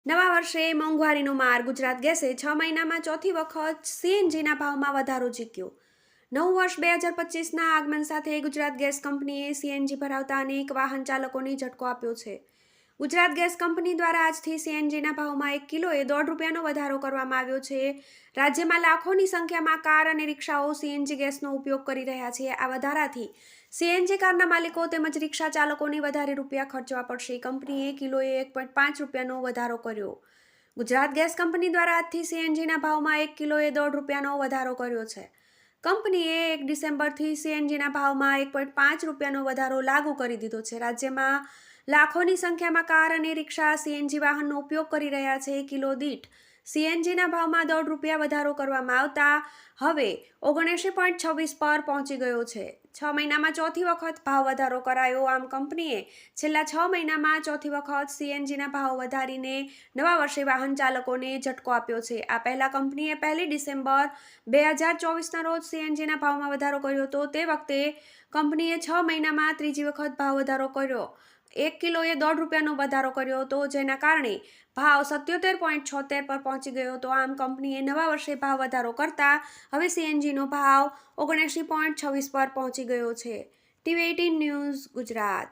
નવા વર્ષે મોંઘવારીનો માર. ગુજરાત ગેસે 6 મહિનામાં ચોથી વખત સીએનજીના ભાવમાં વધારો ઝીક્યો. નવું વર્ષ 2025ના આગમન સાથે ગુજરાત ગેસ કંપનીએ સીએનજી ભરાવતા અનેક વાહન ચાલકોને ઝટકો આપ્યો છે. ગુજરાત ગેસ કંપની દ્વારા આજથી સીએનજીના ભાવમાં 1 કિલોએ ₹1.5નો વધારો કરવામાં આવ્યો છે. રાજ્યમાં લાખોની સંખ્યામાં કાર અને રિક્ષાઓ સીએનજી ગેસનો ઉપયોગ કરી રહ્યા છે. આ વધારાથી સીએનજી કારના માલિકો તેમજ રિક્ષા ચાલકોને વધારે રૂપિયા ખર્ચવા પડશે. કંપનીએ કિલોએ ₹1.5નો વધારો કર્યો. ગુજરાત ગેસ કંપની દ્વારા આજથી સીએનજીના ભાવમાં 1 કિલોએ ₹1.5નો વધારો કર્યો છે. કંપનીએ 1 ડિસેમ્બરથી સીએનજીના ભાવમાં ₹1.5નો વધારો લાગુ કરી દીધો છે. રાજ્યમાં લાખોની સંખ્યામાં કાર અને રિક્ષા સીએનજી વાહનનો ઉપયોગ કરી રહ્યા છે. કિલો દીઠ સીએનજીના ભાવમાં ₹1.5 વધારો કરવામાં આવતા હવે 79.26 પર પહોંચી ગયો છે. 6 મહિનામાં ચોથી વખત ભાવ વધારો કરાયો. આમ કંપનીએ છેલ્લા 6 મહિનામાં ચોથી વખત સીએનજીના ભાવ વધારીને નવા વર્ષે વાહન ચાલકોને ઝટકો આપ્યો છે. આ પહેલા કંપનીએ 1 ડિસેમ્બર 2024ના રોજ સીએનજીના ભાવમાં વધારો કર્યો હતો. તે વખતે કંપનીએ 6 મહિનામાં ત્રીજી વખત ભાવ વધારો કર્યો. 1 કિલોએ ₹1.5નો વધારો કર્યો હતો, જેના કારણે ભાવ 77.76 પર પહોંચી ગયો હતો. આમ કંપનીએ નવા વર્ષે ભાવ વધારો કરતા હવે સીએનજીનો ભાવ 79.26 પર પહોંચી ગયો છે. TV18 news, Gujarat.